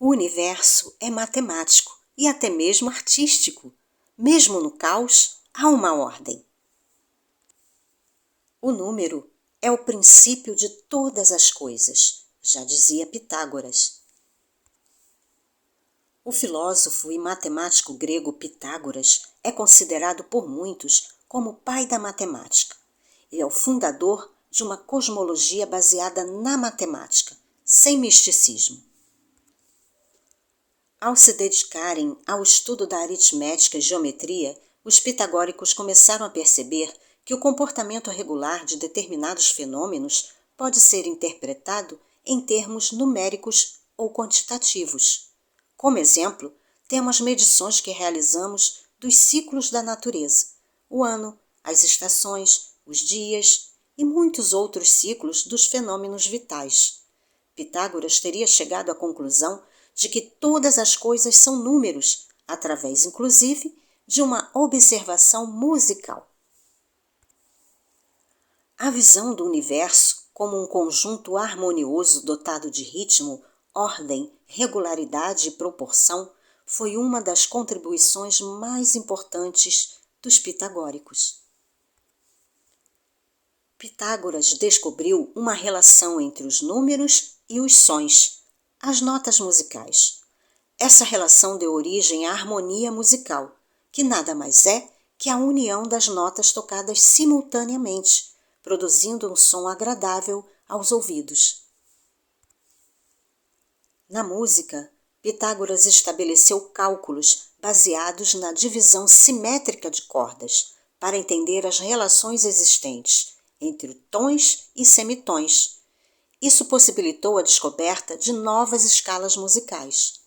O universo é matemático e até mesmo artístico. Mesmo no caos, há uma ordem. O número é o princípio de todas as coisas, já dizia Pitágoras. O filósofo e matemático grego Pitágoras é considerado por muitos como o pai da matemática. Ele é o fundador de uma cosmologia baseada na matemática, sem misticismo. Ao se dedicarem ao estudo da aritmética e geometria, os pitagóricos começaram a perceber que o comportamento regular de determinados fenômenos pode ser interpretado em termos numéricos ou quantitativos. Como exemplo, temos as medições que realizamos dos ciclos da natureza, o ano, as estações, os dias e muitos outros ciclos dos fenômenos vitais. Pitágoras teria chegado à conclusão de que todas as coisas são números, através, inclusive, de uma observação musical. A visão do universo como um conjunto harmonioso dotado de ritmo, ordem, regularidade e proporção foi uma das contribuições mais importantes dos pitagóricos. Pitágoras descobriu uma relação entre os números e os sons, as notas musicais. Essa relação deu origem à harmonia musical, que nada mais é que a união das notas tocadas simultaneamente, produzindo um som agradável aos ouvidos. Na música, Pitágoras estabeleceu cálculos baseados na divisão simétrica de cordas, para entender as relações existentes entre tons e semitons. Isso possibilitou a descoberta de novas escalas musicais.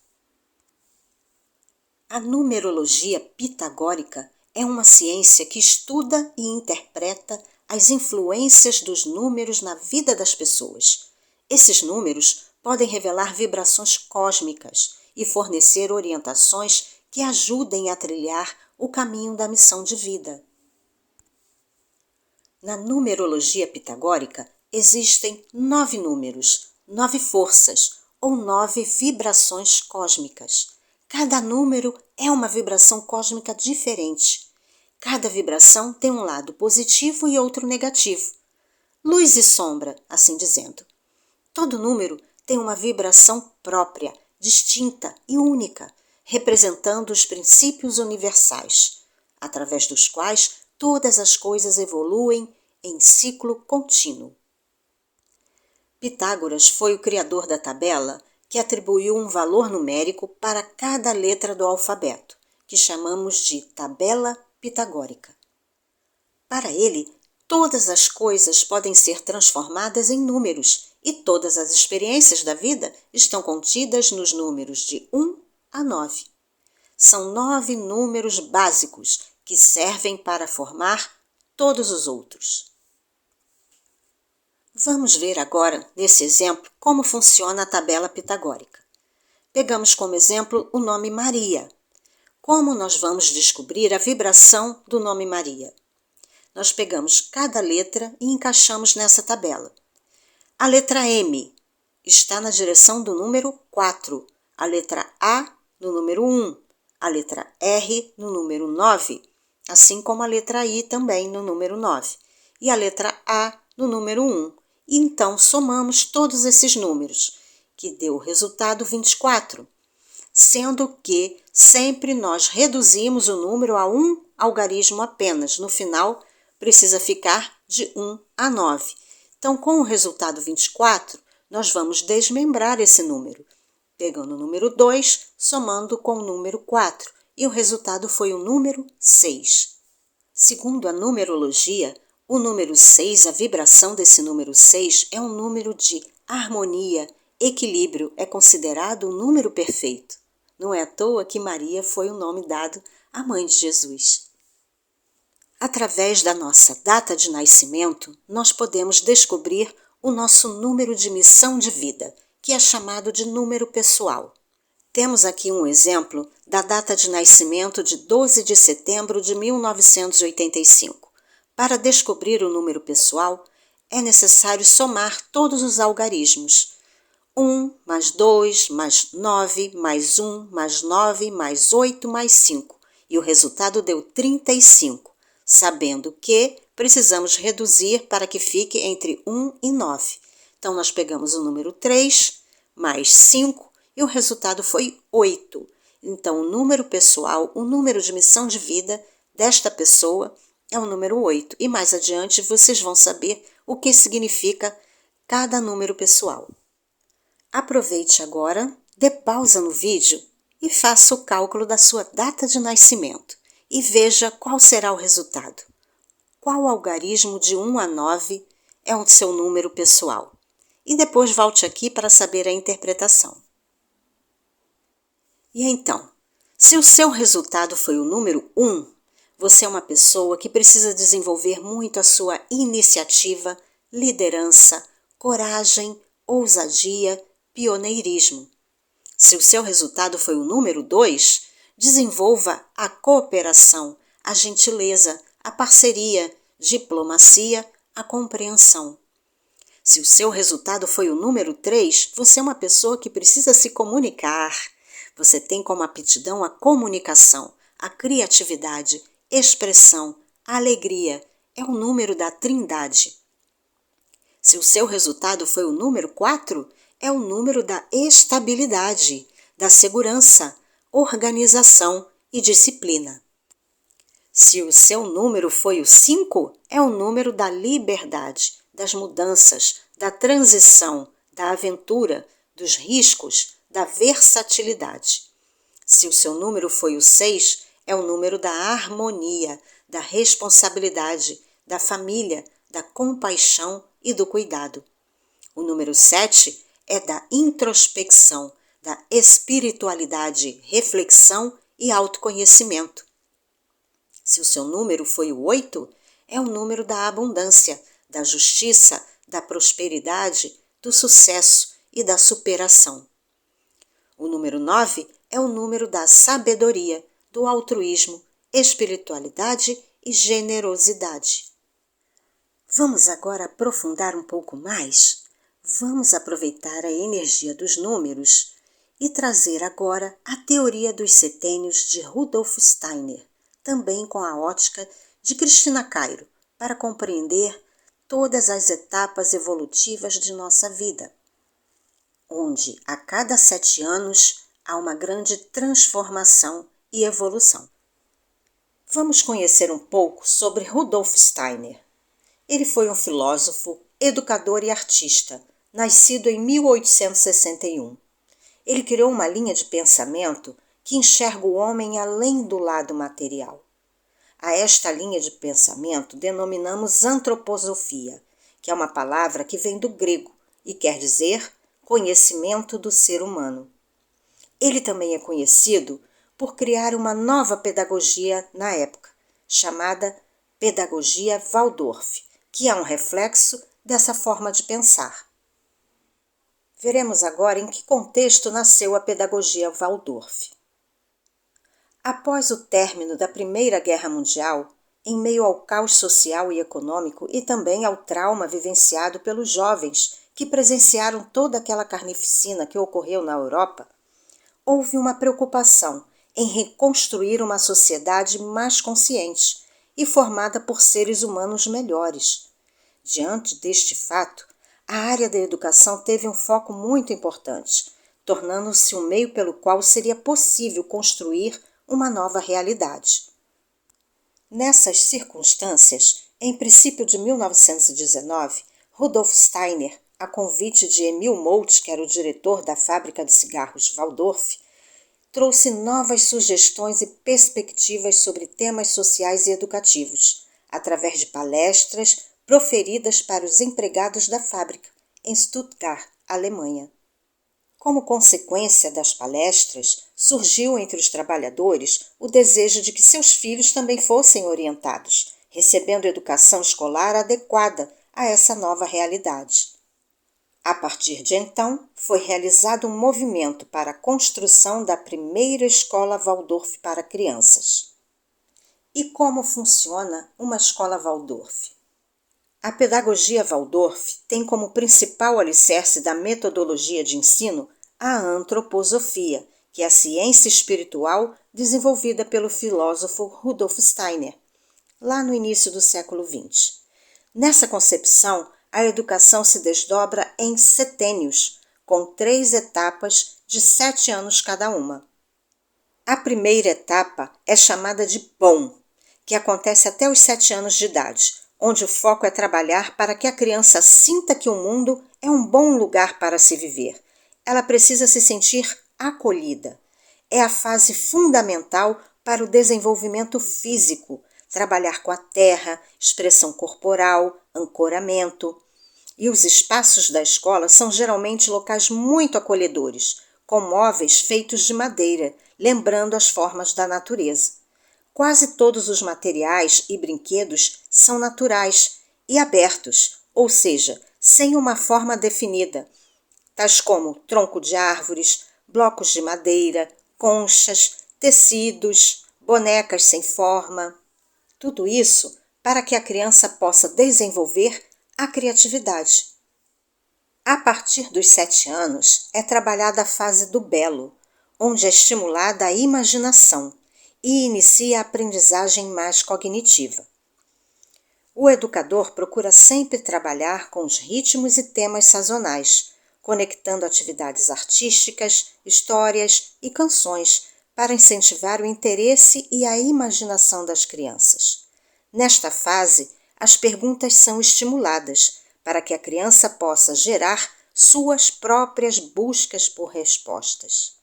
A numerologia pitagórica é uma ciência que estuda e interpreta as influências dos números na vida das pessoas. Esses números podem revelar vibrações cósmicas e fornecer orientações que ajudem a trilhar o caminho da missão de vida. Na numerologia pitagórica existem 9 números, 9 forças ou 9 vibrações cósmicas. Cada número é uma vibração cósmica diferente. Cada vibração tem um lado positivo e outro negativo. Luz e sombra, assim dizendo. Todo número tem uma vibração própria, distinta e única, representando os princípios universais, através dos quais todas as coisas evoluem em ciclo contínuo. Pitágoras foi o criador da tabela que atribuiu um valor numérico para cada letra do alfabeto, que chamamos de tabela pitagórica. Para ele, todas as coisas podem ser transformadas em números e todas as experiências da vida estão contidas nos números de 1 a 9. São 9 números básicos que servem para formar todos os outros. Vamos ver agora, nesse exemplo, como funciona a tabela pitagórica. Pegamos como exemplo o nome Maria. Como nós vamos descobrir a vibração do nome Maria? Nós pegamos cada letra e encaixamos nessa tabela. A letra M está na direção do número 4, a letra A no número 1, a letra R no número 9, assim como a letra I também no número 9, e a letra A no número 1. E então somamos todos esses números, que deu o resultado 24, sendo que sempre nós reduzimos o número a um algarismo apenas. No final, precisa ficar de 1 a 9. Então, com o resultado 24, nós vamos desmembrar esse número, pegando o número 2, somando com o número 4, e o resultado foi o número 6. Segundo a numerologia, o número 6, a vibração desse número 6 é um número de harmonia, equilíbrio, é considerado um número perfeito. Não é à toa que Maria foi o nome dado à mãe de Jesus. Através da nossa data de nascimento, nós podemos descobrir o nosso número de missão de vida, que é chamado de número pessoal. Temos aqui um exemplo da data de nascimento de 12 de setembro de 1985. Para descobrir o número pessoal, é necessário somar todos os algarismos. 1 mais 2 mais 9 mais 1 mais 9 mais 8 mais 5. E o resultado deu 35, sabendo que precisamos reduzir para que fique entre 1 e 9. Então, nós pegamos o número 3 mais 5 e o resultado foi 8. Então, o número pessoal, o número de missão de vida desta pessoa é o número 8. E mais adiante vocês vão saber o que significa cada número pessoal. Aproveite agora, dê pausa no vídeo e faça o cálculo da sua data de nascimento e veja qual será o resultado. Qual algarismo de 1 a 9 é o seu número pessoal? E depois volte aqui para saber a interpretação. E então, se o seu resultado foi o número 1, você é uma pessoa que precisa desenvolver muito a sua iniciativa, liderança, coragem, ousadia, pioneirismo. Se o seu resultado foi o número 2, desenvolva a cooperação, a gentileza, a parceria, diplomacia, a compreensão. Se o seu resultado foi o número 3, você é uma pessoa que precisa se comunicar. Você tem como aptidão a comunicação, a criatividade, expressão, alegria. É o número da Trindade. Se o seu resultado foi o número 4, é o número da estabilidade, da segurança, organização e disciplina. Se o seu número foi o 5, é o número da liberdade, das mudanças, da transição, da aventura, dos riscos, da versatilidade. Se o seu número foi o 6, é o número da harmonia, da responsabilidade, da família, da compaixão e do cuidado. O número 7 é da introspecção, da espiritualidade, reflexão e autoconhecimento. Se o seu número foi o 8, é o número da abundância, da justiça, da prosperidade, do sucesso e da superação. O número 9 é o número da sabedoria, do altruísmo, espiritualidade e generosidade. Vamos agora aprofundar um pouco mais? Vamos aproveitar a energia dos números e trazer agora a teoria dos setênios de Rudolf Steiner, também com a ótica de Cristina Cairo, para compreender todas as etapas evolutivas de nossa vida, onde a cada 7 anos há uma grande transformação e evolução. Vamos conhecer um pouco sobre Rudolf Steiner. Ele foi um filósofo, educador e artista, nascido em 1861. Ele criou uma linha de pensamento que enxerga o homem além do lado material. A esta linha de pensamento denominamos antroposofia, que é uma palavra que vem do grego e quer dizer conhecimento do ser humano. Ele também é conhecido por criar uma nova pedagogia na época, chamada Pedagogia Waldorf, que é um reflexo dessa forma de pensar. Veremos agora em que contexto nasceu a Pedagogia Waldorf. Após o término da Primeira Guerra Mundial, em meio ao caos social e econômico e também ao trauma vivenciado pelos jovens que presenciaram toda aquela carnificina que ocorreu na Europa, houve uma preocupação em reconstruir uma sociedade mais consciente e formada por seres humanos melhores. Diante deste fato, a área da educação teve um foco muito importante, tornando-se um meio pelo qual seria possível construir uma nova realidade. Nessas circunstâncias, em princípio de 1919, Rudolf Steiner, a convite de Emil Moltke, que era o diretor da fábrica de cigarros Waldorf, trouxe novas sugestões e perspectivas sobre temas sociais e educativos, através de palestras proferidas para os empregados da fábrica, em Stuttgart, Alemanha. Como consequência das palestras, surgiu entre os trabalhadores o desejo de que seus filhos também fossem orientados, recebendo educação escolar adequada a essa nova realidade. A partir de então, foi realizado um movimento para a construção da primeira escola Waldorf para crianças. E como funciona uma escola Waldorf? A pedagogia Waldorf tem como principal alicerce da metodologia de ensino a antroposofia, que é a ciência espiritual desenvolvida pelo filósofo Rudolf Steiner, lá no início do século XX. Nessa concepção, a educação se desdobra em setênios, com 3 etapas de 7 anos cada uma. A primeira etapa é chamada de POM, que acontece até os 7 anos de idade, onde o foco é trabalhar para que a criança sinta que o mundo é um bom lugar para se viver. Ela precisa se sentir acolhida. É a fase fundamental para o desenvolvimento físico, trabalhar com a terra, expressão corporal, ancoramento. E os espaços da escola são geralmente locais muito acolhedores, com móveis feitos de madeira, lembrando as formas da natureza. Quase todos os materiais e brinquedos são naturais e abertos, ou seja, sem uma forma definida, tais como tronco de árvores, blocos de madeira, conchas, tecidos, bonecas sem forma. Tudo isso para que a criança possa desenvolver a criatividade. A partir dos 7 anos é trabalhada a fase do belo, onde é estimulada a imaginação e inicia a aprendizagem mais cognitiva. O educador procura sempre trabalhar com os ritmos e temas sazonais, conectando atividades artísticas, histórias e canções para incentivar o interesse e a imaginação das crianças. Nesta fase, as perguntas são estimuladas para que a criança possa gerar suas próprias buscas por respostas.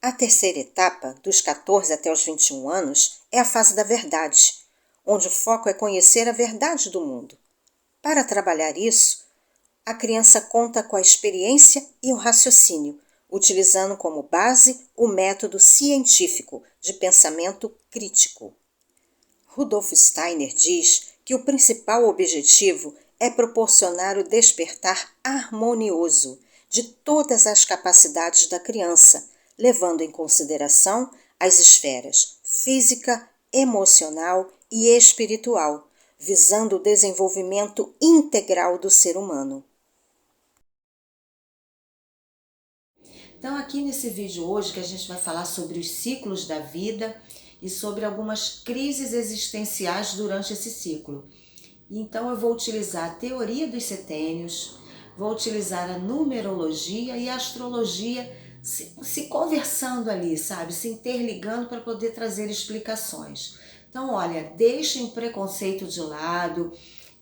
A terceira etapa, dos 14 até os 21 anos, é a fase da verdade, onde o foco é conhecer a verdade do mundo. Para trabalhar isso, a criança conta com a experiência e o raciocínio, utilizando como base o método científico de pensamento crítico. Rudolf Steiner diz que o principal objetivo é proporcionar o despertar harmonioso de todas as capacidades da criança, levando em consideração as esferas física, emocional e espiritual, visando o desenvolvimento integral do ser humano. Então, aqui nesse vídeo hoje que a gente vai falar sobre os ciclos da vida e sobre algumas crises existenciais durante esse ciclo. Então, eu vou utilizar a teoria dos setênios, vou utilizar a numerologia e a astrologia se conversando ali, sabe? Se interligando para poder trazer explicações. Então, olha, deixem o preconceito de lado.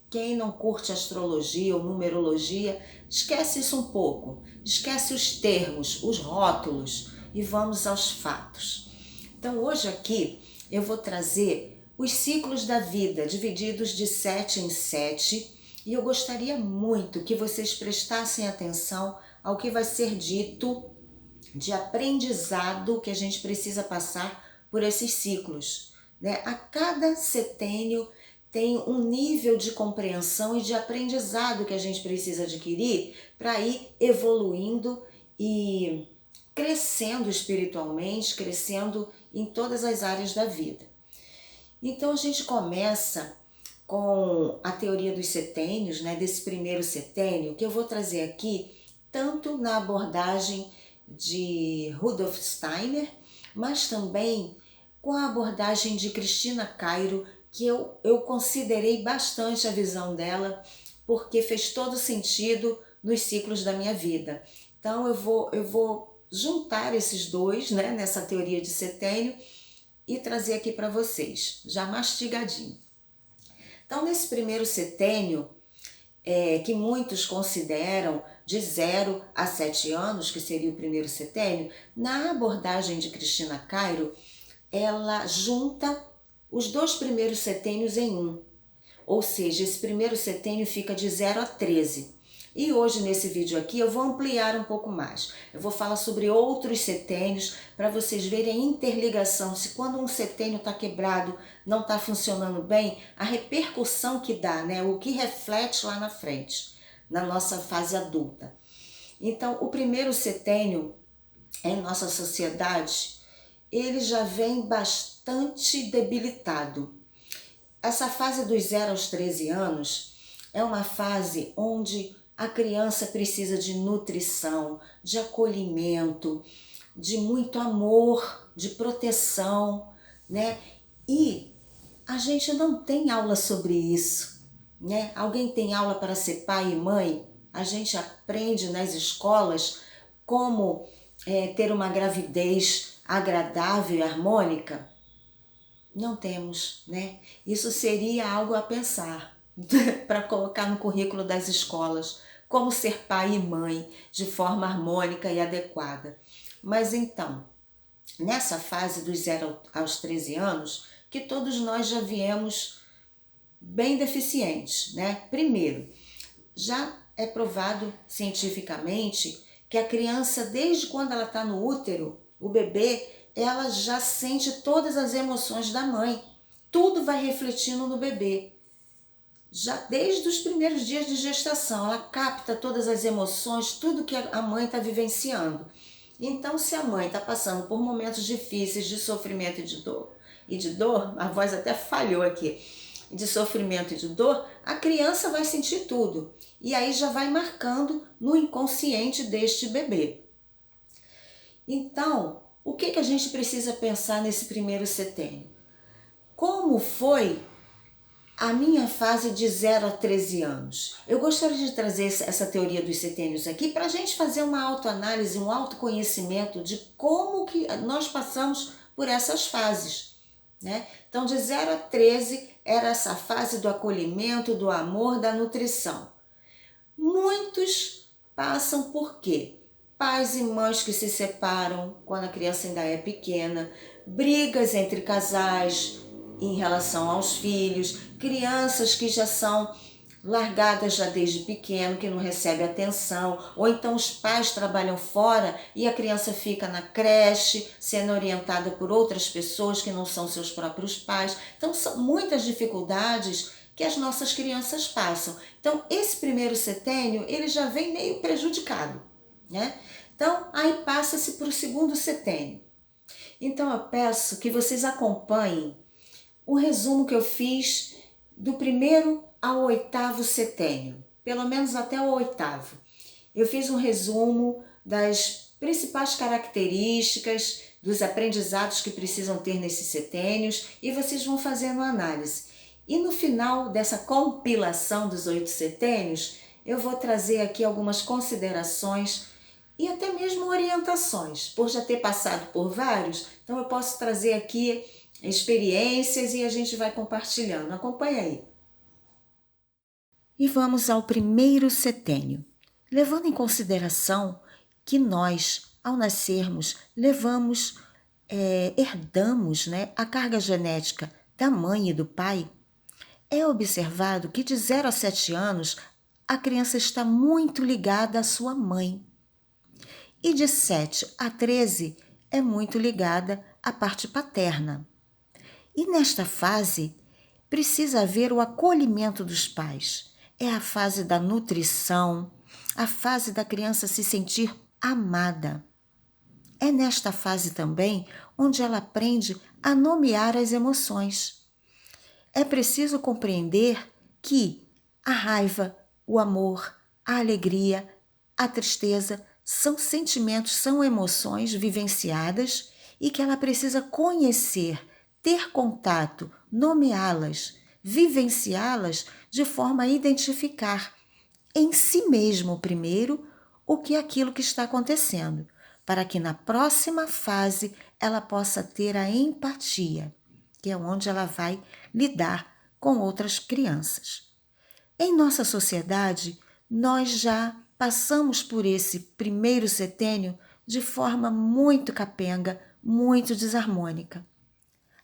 Quem não curte astrologia ou numerologia, esquece isso um pouco. Esquece os termos, os rótulos e vamos aos fatos. Então, hoje aqui eu vou trazer os ciclos da vida, divididos de 7 em 7, e eu gostaria muito que vocês prestassem atenção ao que vai ser dito de aprendizado que a gente precisa passar por esses ciclos, né? A cada setênio tem um nível de compreensão e de aprendizado que a gente precisa adquirir para ir evoluindo e crescendo espiritualmente, crescendo em todas as áreas da vida. Então a gente começa com a teoria dos setênios, né, desse primeiro setênio, que eu vou trazer aqui tanto na abordagem de Rudolf Steiner, mas também com a abordagem de Cristina Cairo, que eu considerei bastante a visão dela, porque fez todo sentido nos ciclos da minha vida. Então eu vou juntar esses dois, né, nessa teoria de setênio e trazer aqui para vocês, já mastigadinho. Então, nesse primeiro setênio, que muitos consideram de 0 a 7 anos, que seria o primeiro setênio, na abordagem de Cristina Cairo, ela junta os 2 primeiros setênios em um. Ou seja, esse primeiro setênio fica de 0 a 13. E hoje, nesse vídeo aqui, eu vou ampliar um pouco mais. Eu vou falar sobre outros setênios para vocês verem a interligação. Se quando um setênio está quebrado, não está funcionando bem, a repercussão que dá, né? O que reflete lá na frente, na nossa fase adulta. Então, o primeiro setênio em nossa sociedade, ele já vem bastante debilitado. Essa fase dos 0 aos 13 anos é uma fase onde a criança precisa de nutrição, de acolhimento, de muito amor, de proteção, né? E a gente não tem aula sobre isso, né? Alguém tem aula para ser pai e mãe? A gente aprende nas escolas como ter uma gravidez agradável e harmônica? Não temos, né? Isso seria algo a pensar para colocar no currículo das escolas, como ser pai e mãe de forma harmônica e adequada. Mas então, nessa fase dos 0 aos 13 anos, que todos nós já viemos bem deficientes, né? Primeiro, já é provado cientificamente que a criança, desde quando ela está no útero, o bebê, ela já sente todas as emoções da mãe. Tudo vai refletindo no bebê. Já desde os primeiros dias de gestação, ela capta todas as emoções, tudo que a mãe está vivenciando. Então, se a mãe está passando por momentos difíceis de sofrimento e de dor, a voz até falhou aqui, de sofrimento e de dor, a criança vai sentir tudo. E aí já vai marcando no inconsciente deste bebê. Então, o que a gente precisa pensar nesse primeiro setênio? Como foi a minha fase de 0 a 13 anos? Eu gostaria de trazer essa teoria dos setênios aqui para a gente fazer uma autoanálise, um autoconhecimento de como que nós passamos por essas fases, né? Então, de 0 a 13 era essa fase do acolhimento, do amor, da nutrição. Muitos passam por quê? Pais e mães que se separam quando a criança ainda é pequena, brigas entre casais em relação aos filhos, crianças que já são largadas já desde pequeno, que não recebe atenção, ou então os pais trabalham fora e a criança fica na creche, sendo orientada por outras pessoas que não são seus próprios pais. Então são muitas dificuldades que as nossas crianças passam. Então esse primeiro setênio, ele já vem meio prejudicado, né? Então aí passa-se para o segundo setênio. Então eu peço que vocês acompanhem o resumo que eu fiz do primeiro ao 8º setênio, pelo menos até o 8º. Eu fiz um resumo das principais características, dos aprendizados que precisam ter nesses setênios e vocês vão fazendo a análise. E no final dessa compilação dos 8 setênios, eu vou trazer aqui algumas considerações e até mesmo orientações. Por já ter passado por vários, então eu posso trazer aqui experiências e a gente vai compartilhando. Acompanha aí. E vamos ao primeiro setênio. Levando em consideração que nós, ao nascermos, herdamos, né, a carga genética da mãe e do pai, é observado que de 0 a 7 anos a criança está muito ligada à sua mãe. E de 7 a 13 é muito ligada à parte paterna. E nesta fase, precisa haver o acolhimento dos pais. É a fase da nutrição, a fase da criança se sentir amada. É nesta fase também onde ela aprende a nomear as emoções. É preciso compreender que a raiva, o amor, a alegria, a tristeza são sentimentos, são emoções vivenciadas e que ela precisa conhecer, ter contato, nomeá-las, vivenciá-las de forma a identificar em si mesmo primeiro o que é aquilo que está acontecendo, para que na próxima fase ela possa ter a empatia, que é onde ela vai lidar com outras crianças. Em nossa sociedade, nós já passamos por esse primeiro setênio de forma muito capenga, muito desarmônica.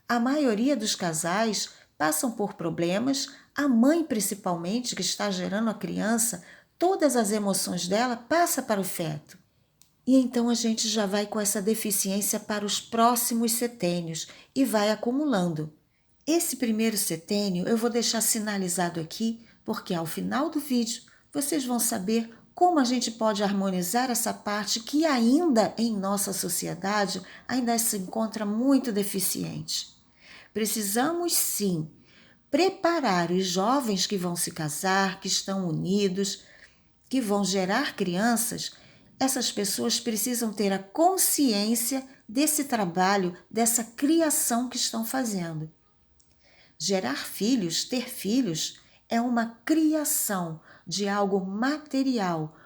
A maioria dos casais passam por problemas, a mãe principalmente, que está gerando a criança, todas as emoções dela passa para o feto. E então a gente já vai com essa deficiência para os próximos setênios e vai acumulando. Esse primeiro setênio eu vou deixar sinalizado aqui, porque ao final do vídeo vocês vão saber como a gente pode harmonizar essa parte que ainda em nossa sociedade ainda se encontra muito deficiente. Precisamos sim preparar os jovens que vão se casar, que estão unidos, que vão gerar crianças. Essas pessoas precisam ter a consciência desse trabalho, dessa criação que estão fazendo. Gerar filhos, ter filhos, é uma criação de algo material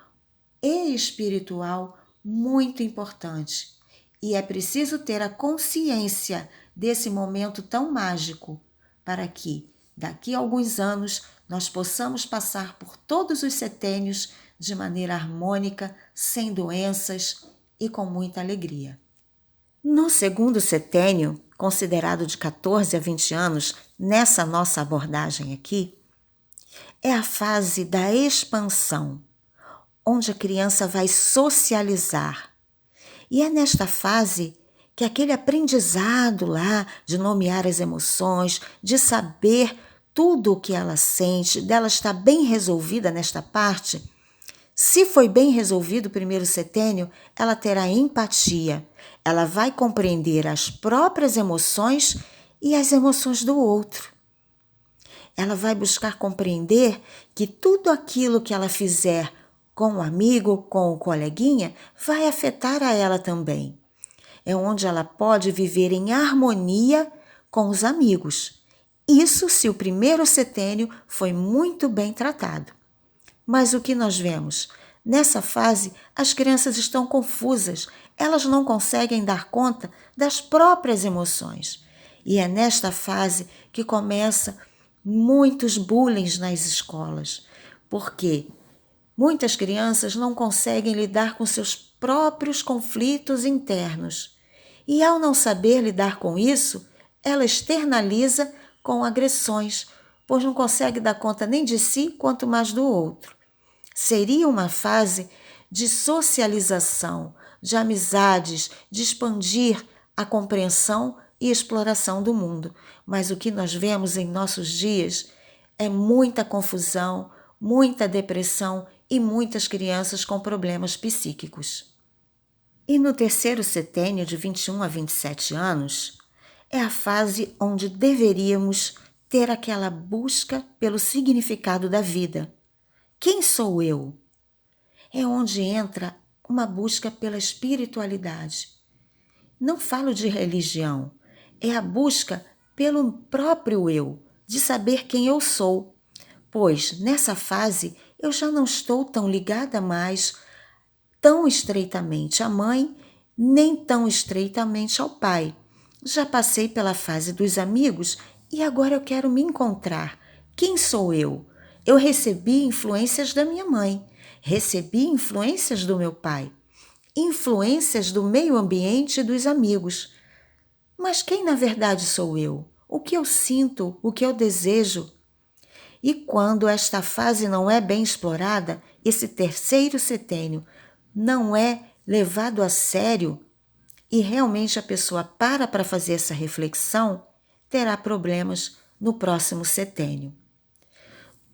e espiritual muito importante. E é preciso ter a consciência desse momento tão mágico para que, daqui a alguns anos, nós possamos passar por todos os setênios de maneira harmônica, sem doenças e com muita alegria. No segundo setênio, considerado de 14 a 20 anos, nessa nossa abordagem aqui, é a fase da expansão, onde a criança vai socializar. E é nesta fase que aquele aprendizado lá de nomear as emoções, de saber tudo o que ela sente, dela estar bem resolvida nesta parte. Se foi bem resolvido o primeiro setênio, ela terá empatia. Ela vai compreender as próprias emoções e as emoções do outro. Ela vai buscar compreender que tudo aquilo que ela fizer com o amigo, com o coleguinha, vai afetar a ela também. É onde ela pode viver em harmonia com os amigos. Isso se o primeiro setênio foi muito bem tratado. Mas o que nós vemos? Nessa fase, as crianças estão confusas, elas não conseguem dar conta das próprias emoções. E é nesta fase que começa muitos bullying nas escolas, porque muitas crianças não conseguem lidar com seus próprios conflitos internos. E ao não saber lidar com isso, ela externaliza com agressões, pois não consegue dar conta nem de si, quanto mais do outro. Seria uma fase de socialização, de amizades, de expandir a compreensão e exploração do mundo. Mas o que nós vemos em nossos dias é muita confusão, muita depressão e muitas crianças com problemas psíquicos. E no terceiro setênio, de 21 a 27 anos, é a fase onde deveríamos ter aquela busca pelo significado da vida. Quem sou eu? É onde entra uma busca pela espiritualidade. Não falo de religião, é a busca pelo próprio eu, de saber quem eu sou. Pois nessa fase eu já não estou tão ligada mais, tão estreitamente à mãe, nem tão estreitamente ao pai. Já passei pela fase dos amigos e agora eu quero me encontrar. Quem sou eu? Eu recebi influências da minha mãe, recebi influências do meu pai, influências do meio ambiente e dos amigos. Mas quem na verdade sou eu? O que eu sinto? O que eu desejo? E quando esta fase não é bem explorada, esse terceiro setênio não é levado a sério e realmente a pessoa para fazer essa reflexão, terá problemas no próximo setênio.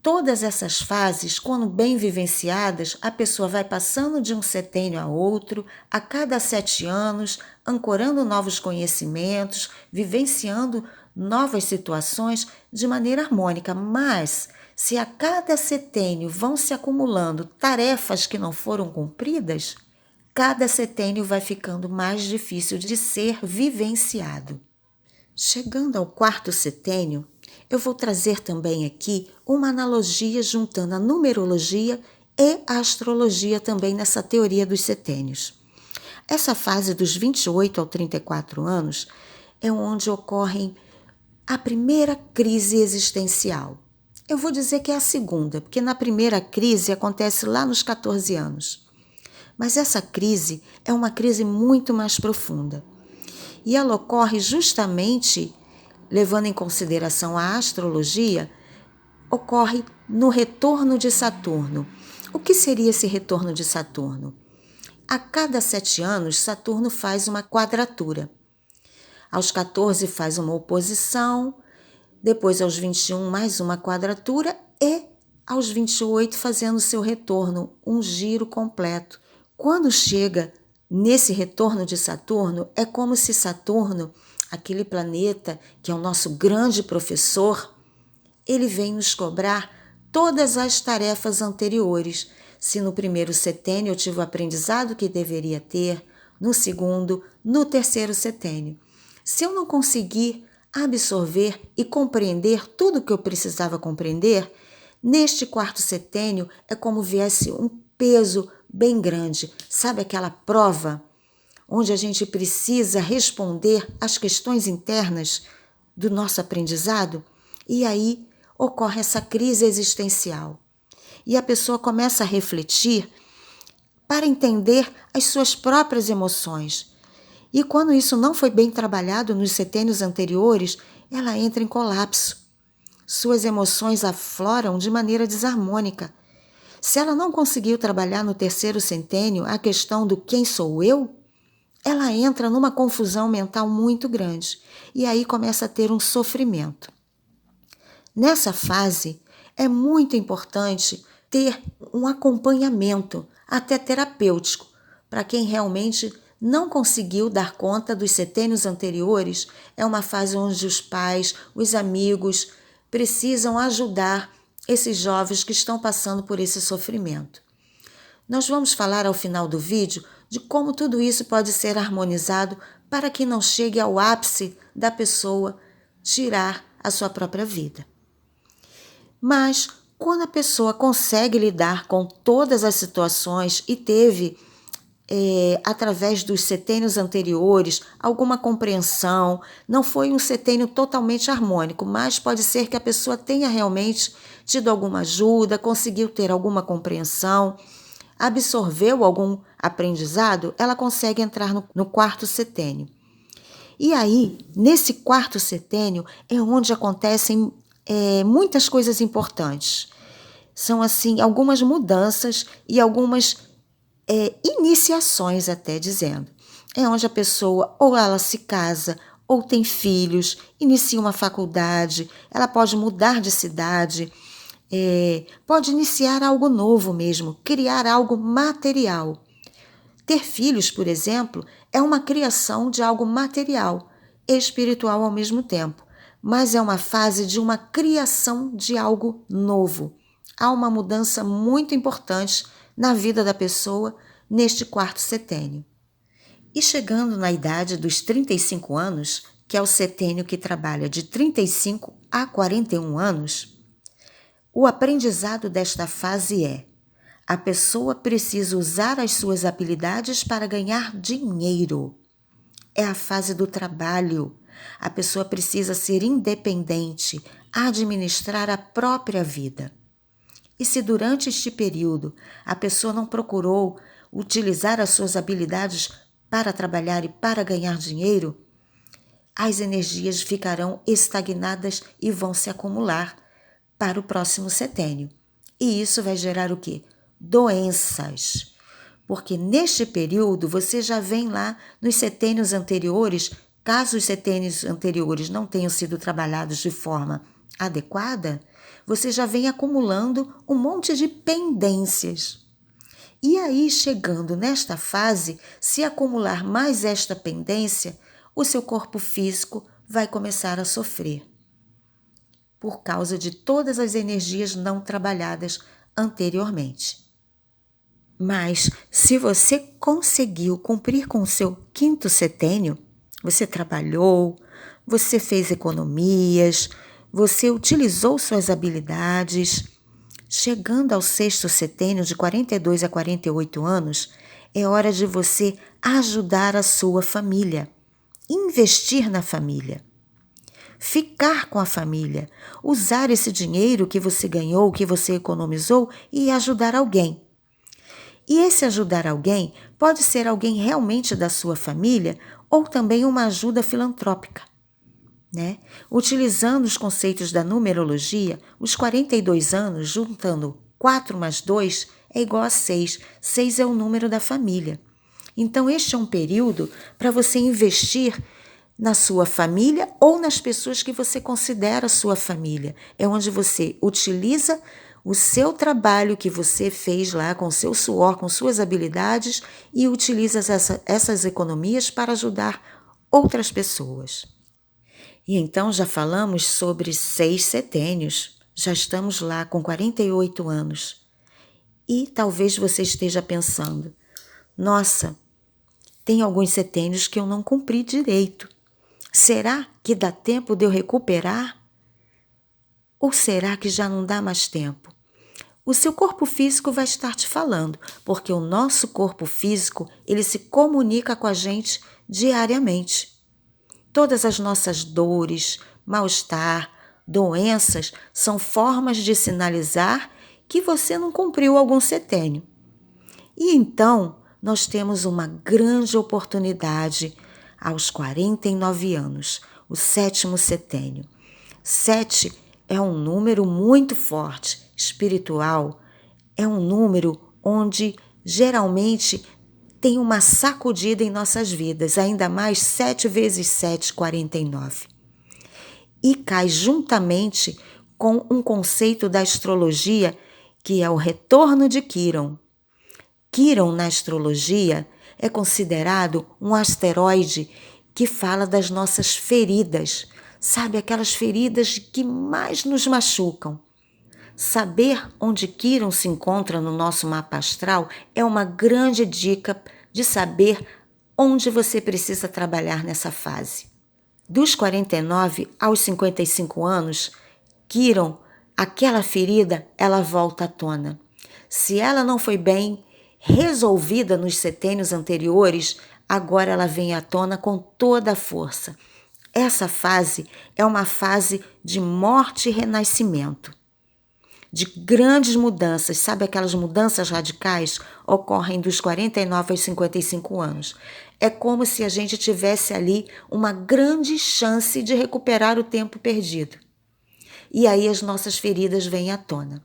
Todas essas fases, quando bem vivenciadas, a pessoa vai passando de um setênio a outro, a cada 7 anos, ancorando novos conhecimentos, vivenciando novas situações de maneira harmônica. Mas, se a cada setênio vão se acumulando tarefas que não foram cumpridas, cada setênio vai ficando mais difícil de ser vivenciado. Chegando ao quarto setênio, eu vou trazer também aqui uma analogia juntando a numerologia e a astrologia também nessa teoria dos setênios. Essa fase dos 28 ao 34 anos é onde ocorre a primeira crise existencial. Eu vou dizer que é a segunda, porque na primeira crise acontece lá nos 14 anos. Mas essa crise é uma crise muito mais profunda. E ela ocorre justamente, levando em consideração a astrologia, ocorre no retorno de Saturno. O que seria esse retorno de Saturno? A cada 7 anos, Saturno faz uma quadratura. Aos 14 faz uma oposição, depois aos 21 mais uma quadratura e aos 28 fazendo seu retorno, um giro completo. Quando chega nesse retorno de Saturno, é como se Saturno, aquele planeta que é o nosso grande professor, ele vem nos cobrar todas as tarefas anteriores. Se no primeiro setênio eu tive o aprendizado que deveria ter, no segundo, no terceiro setênio. Se eu não conseguir absorver e compreender tudo o que eu precisava compreender, neste quarto setênio é como viesse um peso bem grande. Sabe aquela prova onde a gente precisa responder às questões internas do nosso aprendizado? E aí ocorre essa crise existencial. E a pessoa começa a refletir para entender as suas próprias emoções. E quando isso não foi bem trabalhado nos setênios anteriores, ela entra em colapso. Suas emoções afloram de maneira desarmônica. Se ela não conseguiu trabalhar no terceiro setênio a questão do quem sou eu, ela entra numa confusão mental muito grande e aí começa a ter um sofrimento. Nessa fase, é muito importante ter um acompanhamento, até terapêutico, para quem realmente não conseguiu dar conta dos setênios anteriores. É uma fase onde os pais, os amigos precisam ajudar esses jovens que estão passando por esse sofrimento. Nós vamos falar ao final do vídeo de como tudo isso pode ser harmonizado para que não chegue ao ápice da pessoa tirar a sua própria vida. Mas quando a pessoa consegue lidar com todas as situações e teve, através dos setênios anteriores, alguma compreensão, não foi um setênio totalmente harmônico, mas pode ser que a pessoa tenha realmente tido alguma ajuda, conseguiu ter alguma compreensão, absorveu algum aprendizado, ela consegue entrar no quarto setênio. E aí, nesse quarto setênio, é onde acontecem muitas coisas importantes. São, assim, algumas mudanças e algumas iniciações, até dizendo. É onde a pessoa ou ela se casa, ou tem filhos, inicia uma faculdade, ela pode mudar de cidade, pode iniciar algo novo mesmo, criar algo material. Ter filhos, por exemplo, é uma criação de algo material e espiritual ao mesmo tempo, mas é uma fase de uma criação de algo novo. Há uma mudança muito importante na vida da pessoa neste quarto setênio. E chegando na idade dos 35 anos, que é o setênio que trabalha de 35 a 41 anos, o aprendizado desta fase é: a pessoa precisa usar as suas habilidades para ganhar dinheiro. É a fase do trabalho. A pessoa precisa ser independente, administrar a própria vida. E se durante este período a pessoa não procurou utilizar as suas habilidades para trabalhar e para ganhar dinheiro, as energias ficarão estagnadas e vão se acumular para o próximo setênio. E isso vai gerar o quê? Doenças. Porque neste período você já vem lá nos setênios anteriores, caso os setênios anteriores não tenham sido trabalhados de forma adequada, você já vem acumulando um monte de pendências. E aí, chegando nesta fase, se acumular mais esta pendência, o seu corpo físico vai começar a sofrer, por causa de todas as energias não trabalhadas anteriormente. Mas, se você conseguiu cumprir com o seu quinto setênio, você trabalhou, você fez economias, você utilizou suas habilidades, chegando ao sexto setênio de 42 a 48 anos, é hora de você ajudar a sua família, investir na família, ficar com a família, usar esse dinheiro que você ganhou, que você economizou e ajudar alguém. E esse ajudar alguém pode ser alguém realmente da sua família ou também uma ajuda filantrópica, né? Utilizando os conceitos da numerologia, os 42 anos, juntando 4 mais 2, é igual a 6. 6 é o número da família. Então, este é um período para você investir na sua família ou nas pessoas que você considera sua família. É onde você utiliza o seu trabalho que você fez lá com seu suor, com suas habilidades e utiliza essas economias para ajudar outras pessoas. E então já falamos sobre 6 setênios. Já estamos lá com 48 anos. E talvez você esteja pensando, nossa, tem alguns setênios que eu não cumpri direito. Será que dá tempo de eu recuperar? Ou será que já não dá mais tempo? O seu corpo físico vai estar te falando, porque o nosso corpo físico, ele se comunica com a gente diariamente. Todas as nossas dores, mal-estar, doenças são formas de sinalizar que você não cumpriu algum setênio. E então, nós temos uma grande oportunidade aos 49 anos, o 7º setênio. 7 é um número muito forte, espiritual, é um número onde geralmente tem uma sacudida em nossas vidas, ainda mais 7 vezes 7, 49. E cai juntamente com um conceito da astrologia que é o retorno de Quiron. Quiron, na astrologia, é considerado um asteroide que fala das nossas feridas, sabe, aquelas feridas que mais nos machucam. Saber onde Quiron se encontra no nosso mapa astral é uma grande dica de saber onde você precisa trabalhar nessa fase. Dos 49 aos 55 anos, Quiron, aquela ferida, ela volta à tona. Se ela não foi bem resolvida nos setênios anteriores, agora ela vem à tona com toda a força. Essa fase é uma fase de morte e renascimento, de grandes mudanças, sabe, aquelas mudanças radicais ocorrem dos 49 aos 55 anos. É como se a gente tivesse ali uma grande chance de recuperar o tempo perdido. E aí as nossas feridas vêm à tona.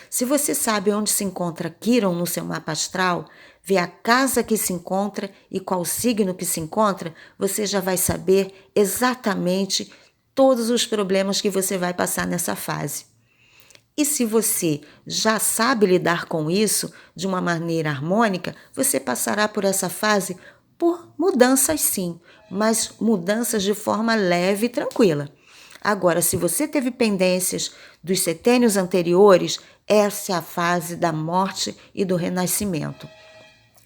Se você sabe onde se encontra Quiron no seu mapa astral, vê a casa que se encontra e qual signo que se encontra, você já vai saber exatamente todos os problemas que você vai passar nessa fase. E se você já sabe lidar com isso de uma maneira harmônica, você passará por essa fase por mudanças sim, mas mudanças de forma leve e tranquila. Agora, se você teve pendências dos setênios anteriores, essa é a fase da morte e do renascimento.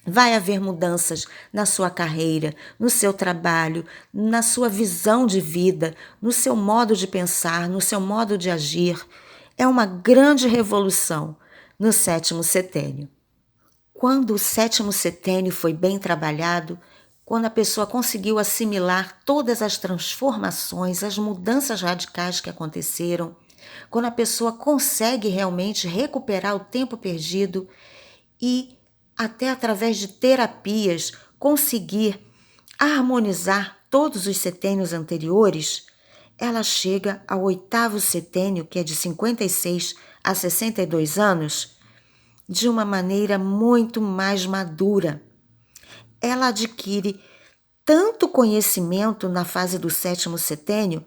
Vai haver mudanças na sua carreira, no seu trabalho, na sua visão de vida, no seu modo de pensar, no seu modo de agir. É uma grande revolução no 7º setênio. Quando o 7º setênio foi bem trabalhado, quando a pessoa conseguiu assimilar todas as transformações, as mudanças radicais que aconteceram, quando a pessoa consegue realmente recuperar o tempo perdido e, até através de terapias, conseguir harmonizar todos os setênios anteriores, ela chega ao 8º setênio, que é de 56 a 62 anos, de uma maneira muito mais madura. Ela adquire tanto conhecimento na fase do 7º setênio,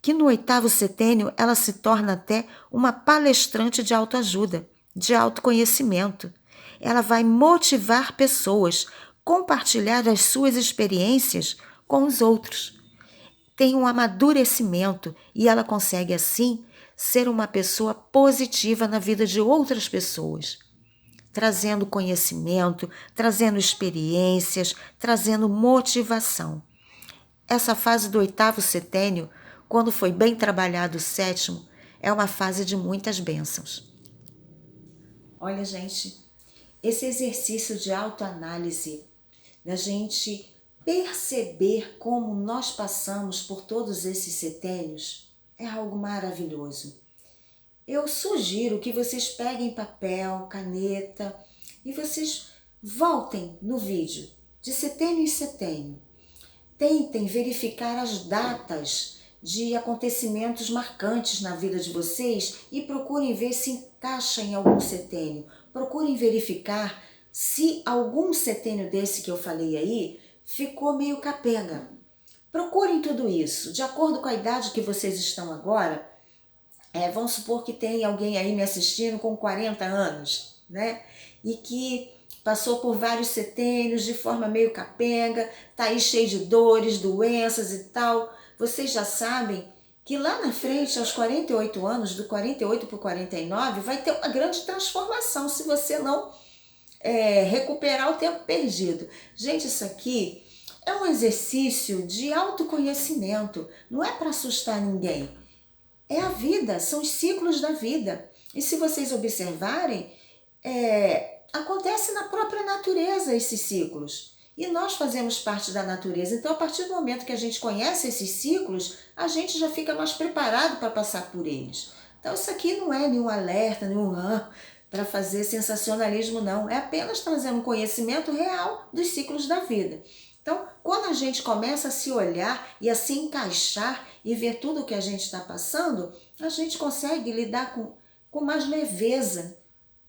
que no 8º setênio ela se torna até uma palestrante de autoajuda, de autoconhecimento. Ela vai motivar pessoas, compartilhar as suas experiências com os outros. Tem um amadurecimento e ela consegue, assim, ser uma pessoa positiva na vida de outras pessoas, trazendo conhecimento, trazendo experiências, trazendo motivação. Essa fase do 8º setênio, quando foi bem trabalhado o 7º, é uma fase de muitas bênçãos. Olha, gente, esse exercício de autoanálise, da gente perceber como nós passamos por todos esses setênios, é algo maravilhoso. Eu sugiro que vocês peguem papel, caneta e vocês voltem no vídeo de setênio em setênio. Tentem verificar as datas de acontecimentos marcantes na vida de vocês e procurem ver se encaixa em algum setênio. Procurem verificar se algum setênio desse que eu falei aí ficou meio capenga. Procurem tudo isso. De acordo com a idade que vocês estão agora, vamos supor que tem alguém aí me assistindo com 40 anos, né? E que passou por vários setênios de forma meio capenga, tá aí cheio de dores, doenças e tal. vocês já sabem que lá na frente, aos 48 anos, do 48 para o 49, vai ter uma grande transformação se você não recuperar o tempo perdido. Gente, isso aqui é um exercício de autoconhecimento, não é para assustar ninguém. É a vida, são os ciclos da vida. E se vocês observarem, acontece na própria natureza esses ciclos. E nós fazemos parte da natureza. Então, a partir do momento que a gente conhece esses ciclos, a gente já fica mais preparado para passar por eles. Então, isso aqui não é nenhum alerta, nenhum para fazer sensacionalismo, não. É apenas trazer um conhecimento real dos ciclos da vida. Então, quando a gente começa a se olhar e a se encaixar e ver tudo o que a gente está passando, a gente consegue lidar com mais leveza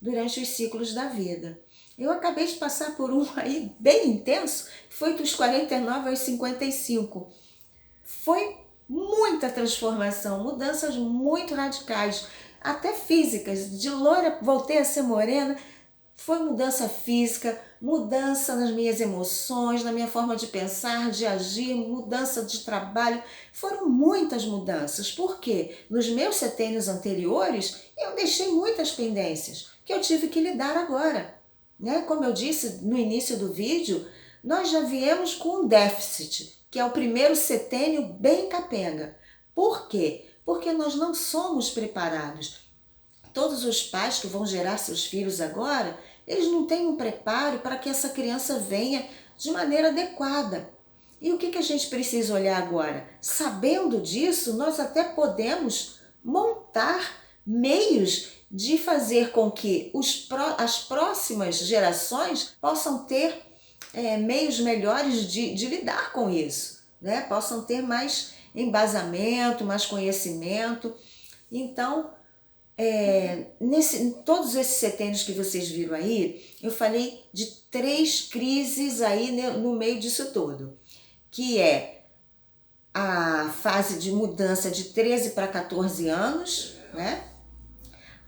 durante os ciclos da vida. Eu acabei de passar por um aí bem intenso, foi dos 49 aos 55. Foi muita transformação, mudanças muito radicais, até físicas. De loira voltei a ser morena. Foi mudança física, mudança nas minhas emoções, na minha forma de pensar, de agir, mudança de trabalho. Foram muitas mudanças. Por quê? Nos meus setênios anteriores, eu deixei muitas pendências que eu tive que lidar agora. Né? Como eu disse no início do vídeo, nós já viemos com um déficit, que é o primeiro setênio bem capenga. Por quê? Porque nós não somos preparados. Todos os pais que vão gerar seus filhos agora, eles não têm um preparo para que essa criança venha de maneira adequada. E o que a gente precisa olhar agora? Sabendo disso, nós até podemos montar meios de fazer com que as próximas gerações possam ter meios melhores de lidar com isso, né? Possam ter mais embasamento, mais conhecimento. Então, todos esses setênios que vocês viram aí, eu falei de 3 crises aí no meio disso tudo, que é a fase de mudança de 13 para 14 anos, né?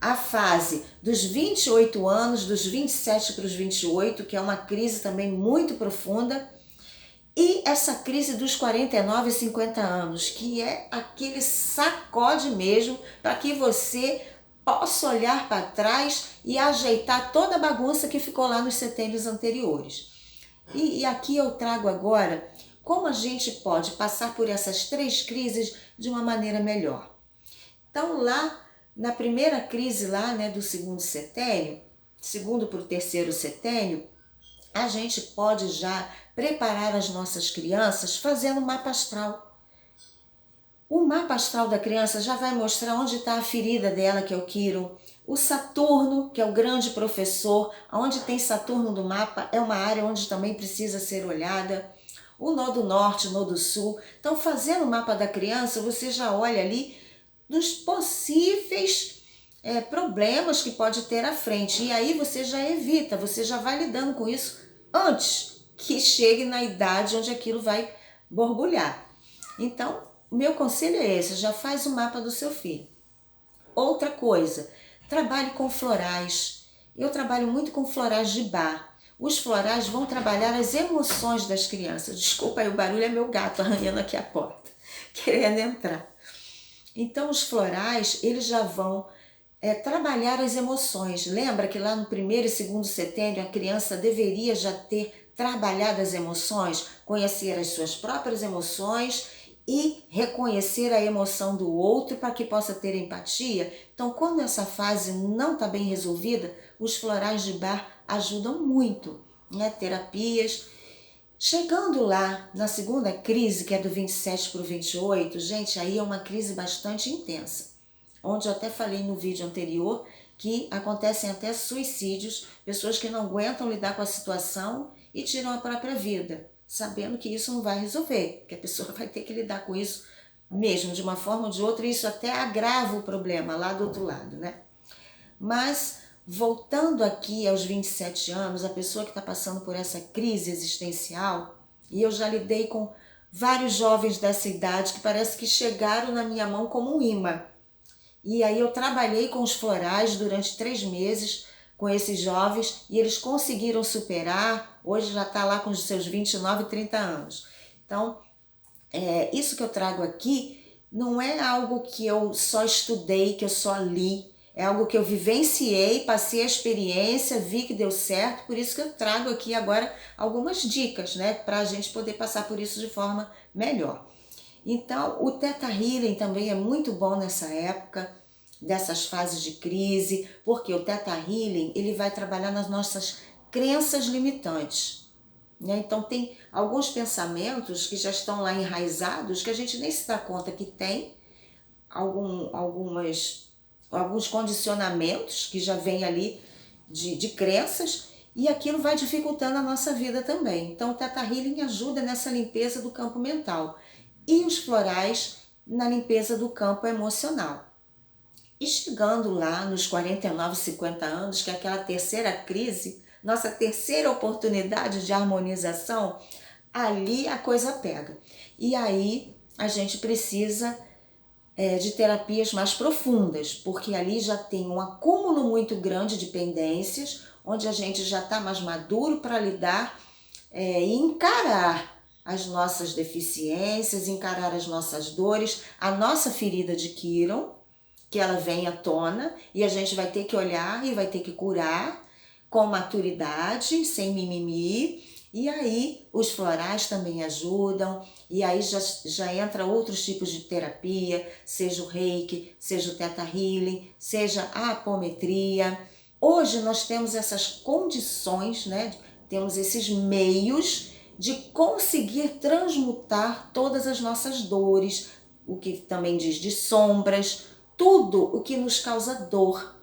A fase dos 28 anos, dos 27 para os 28, que é uma crise também muito profunda, e essa crise dos 49 e 50 anos, que é aquele sacode mesmo para que você possa olhar para trás e ajeitar toda a bagunça que ficou lá nos setênios anteriores. E aqui eu trago agora como a gente pode passar por essas 3 crises de uma maneira melhor. Então, lá na primeira crise lá, né, do segundo setênio, segundo para o terceiro setênio, a gente pode já preparar as nossas crianças fazendo um mapa astral. O mapa astral da criança já vai mostrar onde está a ferida dela, que é o Quiron. O Saturno, que é o grande professor, onde tem Saturno no mapa, é uma área onde também precisa ser olhada. O Nodo Norte, o Nodo Sul. Então, fazendo o mapa da criança, você já olha ali dos possíveis problemas que pode ter à frente. E aí você já evita, você já vai lidando com isso antes que chegue na idade onde aquilo vai borbulhar. Então, o meu conselho é esse, já faz o mapa do seu filho. Outra coisa, trabalhe com florais. Eu trabalho muito com florais de bar. Os florais vão trabalhar as emoções das crianças. Desculpa aí o barulho, é meu gato arranhando aqui a porta, querendo entrar. Então, os florais, eles já vão trabalhar as emoções. Lembra que lá no primeiro e segundo setênio, a criança deveria já ter trabalhado as emoções, conhecer as suas próprias emoções e reconhecer a emoção do outro para que possa ter empatia. Então, quando essa fase não está bem resolvida, os florais de bar ajudam muito, né? Terapias. Chegando lá na segunda crise, que é do 27 para o 28, gente, aí é uma crise bastante intensa, onde eu até falei no vídeo anterior que acontecem até suicídios, pessoas que não aguentam lidar com a situação e tiram a própria vida, sabendo que isso não vai resolver, que a pessoa vai ter que lidar com isso mesmo, de uma forma ou de outra, e isso até agrava o problema lá do outro lado, né? Mas, voltando aqui aos 27 anos, a pessoa que está passando por essa crise existencial, e eu já lidei com vários jovens dessa idade que parece que chegaram na minha mão como um imã. E aí eu trabalhei com os florais durante 3 meses com esses jovens e eles conseguiram superar, hoje já está lá com os seus 29 e 30 anos. Então, isso que eu trago aqui não é algo que eu só estudei, que eu só li. É algo que eu vivenciei, passei a experiência, vi que deu certo, por isso que eu trago aqui agora algumas dicas, né, para a gente poder passar por isso de forma melhor. Então, o Theta Healing também é muito bom nessa época, dessas fases de crise, porque o Theta Healing ele vai trabalhar nas nossas crenças limitantes, né? Então, tem alguns pensamentos que já estão lá enraizados que a gente nem se dá conta que tem, alguns condicionamentos que já vêm ali de crenças, e aquilo vai dificultando a nossa vida também. Então o Theta Healing ajuda nessa limpeza do campo mental e os florais na limpeza do campo emocional. E chegando lá nos 49, 50 anos, que é aquela terceira crise, nossa terceira oportunidade de harmonização, ali a coisa pega. E aí a gente precisa de terapias mais profundas, porque ali já tem um acúmulo muito grande de pendências, onde a gente já está mais maduro para lidar e encarar as nossas deficiências, encarar as nossas dores, a nossa ferida de Quiron, que ela vem à tona e a gente vai ter que olhar e vai ter que curar com maturidade, sem mimimi. E aí os florais também ajudam, e aí já entra outros tipos de terapia, seja o Reiki, seja o Theta Healing, seja a apometria. Hoje nós temos essas condições, né? Temos esses meios de conseguir transmutar todas as nossas dores, o que também diz de sombras, tudo o que nos causa dor,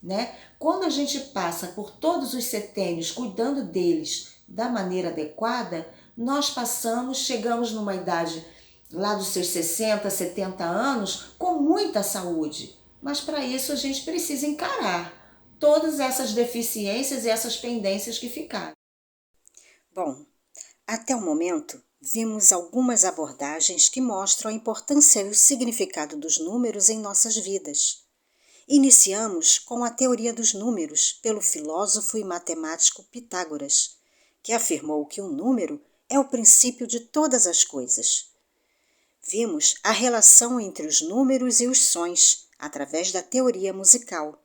né? Quando a gente passa por todos os setênios cuidando deles da maneira adequada, nós chegamos numa idade lá dos seus 60, 70 anos com muita saúde. Mas para isso a gente precisa encarar todas essas deficiências e essas pendências que ficaram. Bom, até o momento, vimos algumas abordagens que mostram a importância e o significado dos números em nossas vidas. Iniciamos com a teoria dos números pelo filósofo e matemático Pitágoras, que afirmou que um número é o princípio de todas as coisas. Vimos a relação entre os números e os sons, através da teoria musical.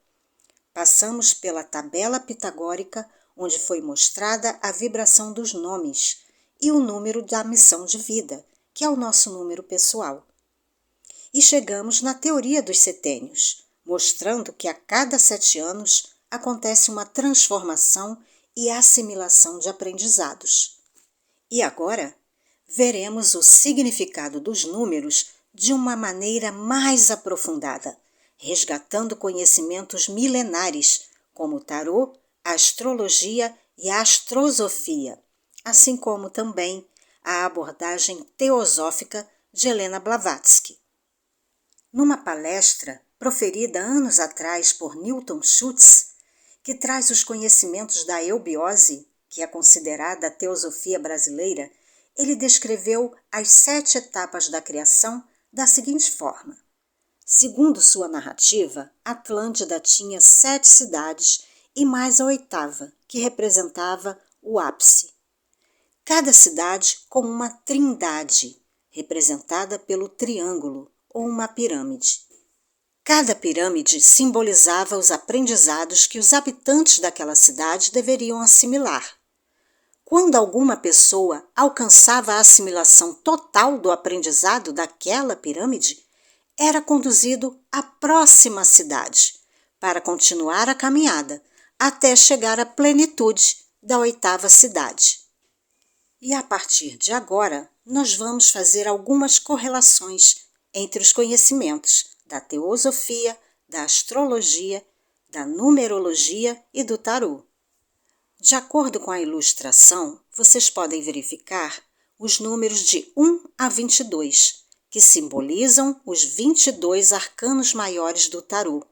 Passamos pela tabela pitagórica, onde foi mostrada a vibração dos nomes e o número da missão de vida, que é o nosso número pessoal. E chegamos na teoria dos setênios, mostrando que a cada 7 anos acontece uma transformação e assimilação de aprendizados. E agora, veremos o significado dos números de uma maneira mais aprofundada, resgatando conhecimentos milenares, como o tarô, a astrologia e a astrosofia, assim como também a abordagem teosófica de Helena Blavatsky. Numa palestra proferida anos atrás por Newton Schultz, que traz os conhecimentos da eubiose, que é considerada a teosofia brasileira, ele descreveu as 7 etapas da criação da seguinte forma. Segundo sua narrativa, Atlântida tinha 7 cidades e mais a 8ª, que representava o ápice. Cada cidade com uma trindade, representada pelo triângulo ou uma pirâmide. Cada pirâmide simbolizava os aprendizados que os habitantes daquela cidade deveriam assimilar. Quando alguma pessoa alcançava a assimilação total do aprendizado daquela pirâmide, era conduzido à próxima cidade, para continuar a caminhada, até chegar à plenitude da 8ª cidade. E a partir de agora, nós vamos fazer algumas correlações entre os conhecimentos da teosofia, da astrologia, da numerologia e do tarô. De acordo com a ilustração, vocês podem verificar os números de 1 a 22, que simbolizam os 22 arcanos maiores do tarô,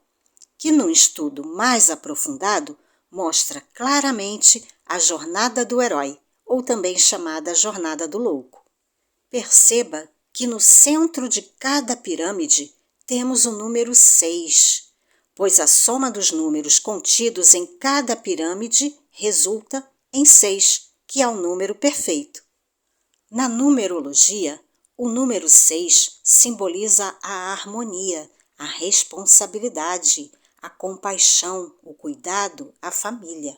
que num estudo mais aprofundado mostra claramente a jornada do herói, ou também chamada jornada do louco. Perceba que no centro de cada pirâmide temos o número 6, pois a soma dos números contidos em cada pirâmide resulta em 6, que é o número perfeito. Na numerologia, O número 6 simboliza a harmonia, a responsabilidade, a compaixão, o cuidado, a família.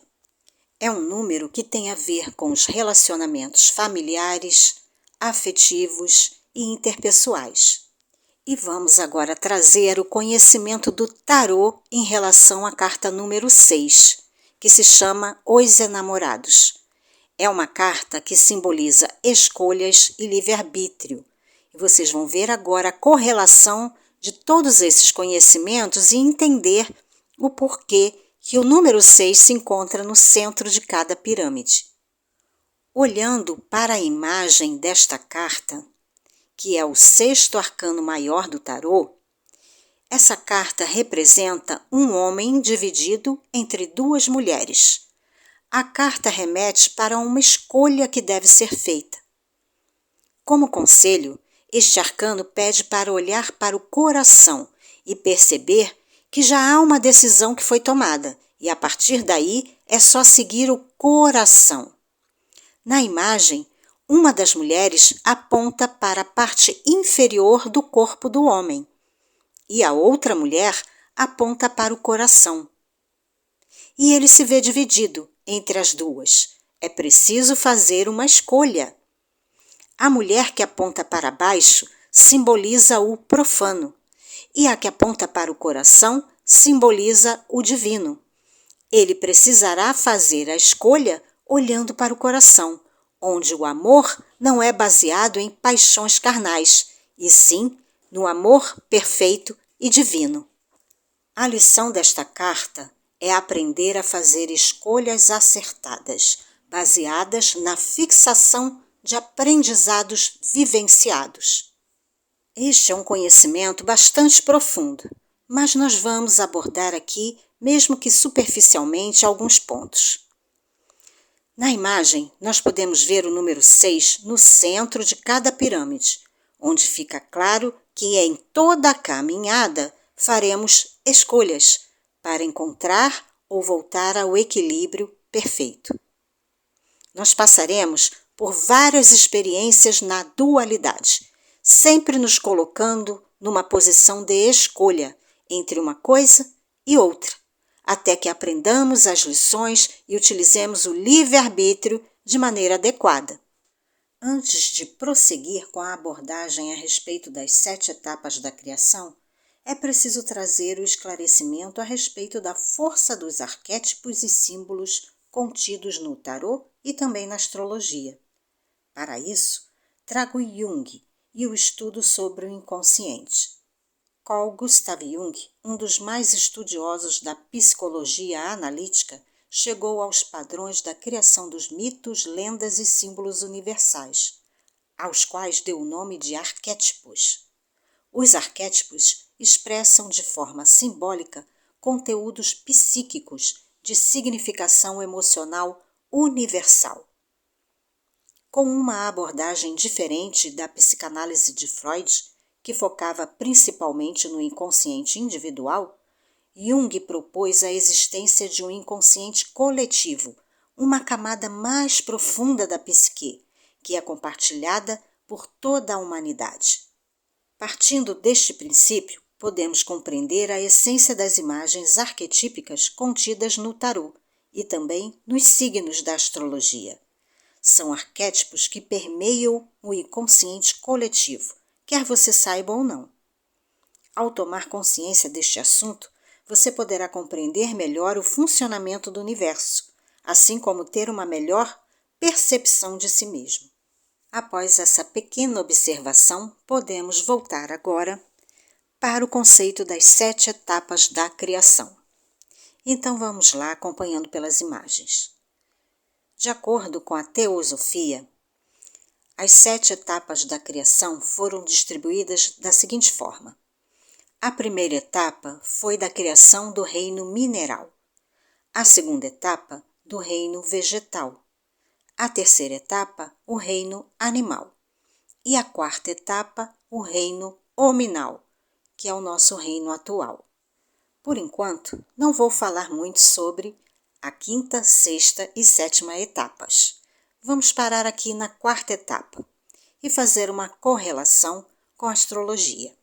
É um número que tem a ver com os relacionamentos familiares, afetivos e interpessoais. E vamos agora trazer o conhecimento do tarô em relação à carta número 6, que se chama Os Enamorados. É uma carta que simboliza escolhas e livre-arbítrio. E vocês vão ver agora a correlação de todos esses conhecimentos e entender o porquê que o número 6 se encontra no centro de cada pirâmide. Olhando para a imagem desta carta, que é o sexto arcano maior do tarô, essa carta representa um homem dividido entre duas mulheres. A carta remete para uma escolha que deve ser feita. Como conselho, este arcano pede para olhar para o coração e perceber que já há uma decisão que foi tomada, e a partir daí é só seguir o coração. Na imagem, uma das mulheres aponta para a parte inferior do corpo do homem, e a outra mulher aponta para o coração. E ele se vê dividido entre as duas. É preciso fazer uma escolha. A mulher que aponta para baixo simboliza o profano, e a que aponta para o coração simboliza o divino. Ele precisará fazer a escolha olhando para o coração, onde o amor não é baseado em paixões carnais, e sim no amor perfeito e divino. A lição desta carta é aprender a fazer escolhas acertadas, baseadas na fixação de aprendizados vivenciados. Este é um conhecimento bastante profundo, mas nós vamos abordar aqui, mesmo que superficialmente, alguns pontos. Na imagem, nós podemos ver o número 6 no centro de cada pirâmide, onde fica claro que em toda a caminhada faremos escolhas para encontrar ou voltar ao equilíbrio perfeito. Nós passaremos por várias experiências na dualidade, sempre nos colocando numa posição de escolha entre uma coisa e outra, até que aprendamos as lições e utilizemos o livre-arbítrio de maneira adequada. Antes de prosseguir com a abordagem a respeito das 7 etapas da criação, é preciso trazer o esclarecimento a respeito da força dos arquétipos e símbolos contidos no tarô e também na astrologia. Para isso, trago Jung e o estudo sobre o inconsciente. Carl Gustav Jung, um dos mais estudiosos da psicologia analítica, chegou aos padrões da criação dos mitos, lendas e símbolos universais, aos quais deu o nome de arquétipos. Os arquétipos expressam de forma simbólica conteúdos psíquicos de significação emocional universal. Com uma abordagem diferente da psicanálise de Freud, que focava principalmente no inconsciente individual, Jung propôs a existência de um inconsciente coletivo, uma camada mais profunda da psique, que é compartilhada por toda a humanidade. Partindo deste princípio, podemos compreender a essência das imagens arquetípicas contidas no tarô e também nos signos da astrologia. São arquétipos que permeiam o inconsciente coletivo, quer você saiba ou não. Ao tomar consciência deste assunto, você poderá compreender melhor o funcionamento do universo, assim como ter uma melhor percepção de si mesmo. Após essa pequena observação, podemos voltar agora para o conceito das 7 etapas da criação. Então vamos lá, acompanhando pelas imagens. De acordo com a teosofia, as 7 etapas da criação foram distribuídas da seguinte forma. A primeira etapa foi da criação do reino mineral, a segunda etapa do reino vegetal, a terceira etapa o reino animal e a quarta etapa o reino hominal, que é o nosso reino atual. Por enquanto, não vou falar muito sobre a quinta, 6ª e 7ª etapas. Vamos parar aqui na 4ª etapa, e fazer uma correlação com a astrologia.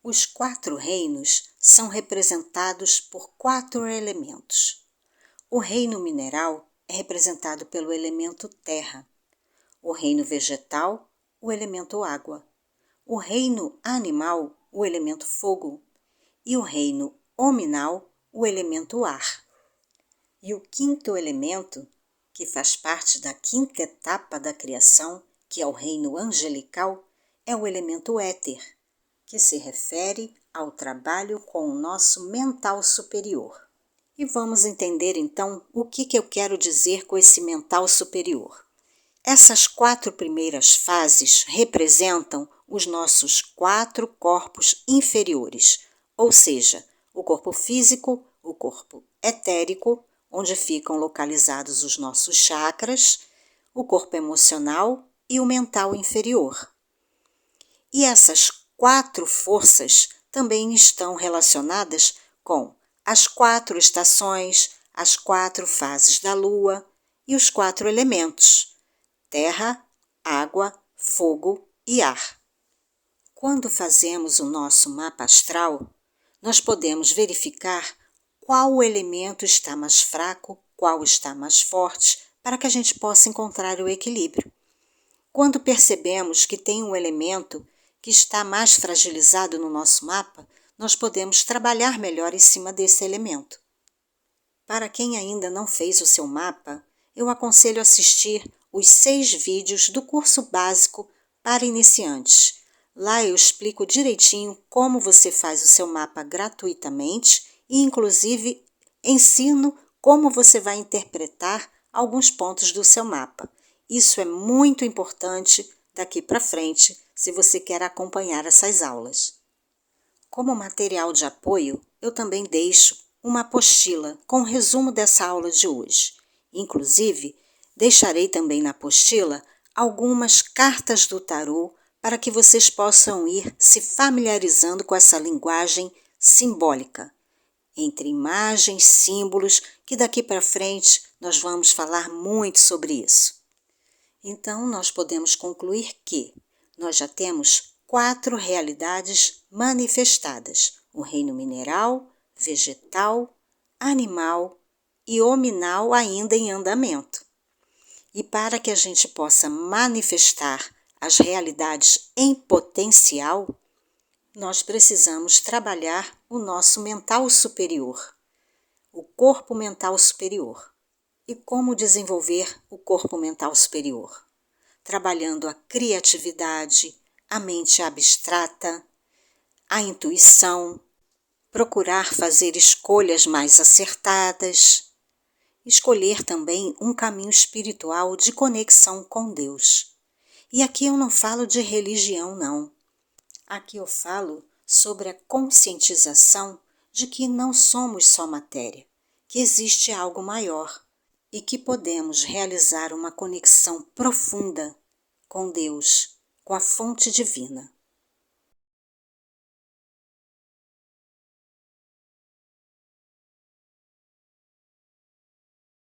Os 4 reinos são representados por 4 elementos. O reino mineral é representado pelo elemento terra, o reino vegetal, o elemento água, o reino animal, o elemento fogo, e o reino hominal, o elemento ar. E o 5º elemento, que faz parte da 5ª etapa da criação, que é o reino angelical, é o elemento éter, que se refere ao trabalho com o nosso mental superior. E vamos entender então o que eu quero dizer com esse mental superior. Essas 4 primeiras fases representam os nossos 4 corpos inferiores, ou seja, o corpo físico, o corpo etérico, onde ficam localizados os nossos chakras, o corpo emocional e o mental inferior. E essas 4 forças também estão relacionadas com as 4 estações, as 4 fases da Lua e os 4 elementos: terra, água, fogo e ar. Quando fazemos o nosso mapa astral, nós podemos verificar qual elemento está mais fraco, qual está mais forte, para que a gente possa encontrar o equilíbrio. Quando percebemos que tem um elemento que está mais fragilizado no nosso mapa, nós podemos trabalhar melhor em cima desse elemento. Para quem ainda não fez o seu mapa, eu aconselho assistir os 6 vídeos do curso básico para iniciantes. Lá eu explico direitinho como você faz o seu mapa gratuitamente e, inclusive, ensino como você vai interpretar alguns pontos do seu mapa. Isso é muito importante daqui para frente, se você quer acompanhar essas aulas. Como material de apoio, eu também deixo uma apostila com o resumo dessa aula de hoje. Inclusive, deixarei também na apostila algumas cartas do tarô para que vocês possam ir se familiarizando com essa linguagem simbólica, entre imagens, símbolos, que daqui para frente nós vamos falar muito sobre isso. Então, nós podemos concluir que nós já temos 4 realidades manifestadas: o reino mineral, vegetal, animal e hominal ainda em andamento. E para que a gente possa manifestar as realidades em potencial, nós precisamos trabalhar o nosso mental superior, o corpo mental superior. E como desenvolver o corpo mental superior? Trabalhando a criatividade, a mente abstrata, a intuição, procurar fazer escolhas mais acertadas, escolher também um caminho espiritual de conexão com Deus. E aqui eu não falo de religião, não. Aqui eu falo sobre a conscientização de que não somos só matéria, que existe algo maior e que podemos realizar uma conexão profunda com Deus, com a fonte divina.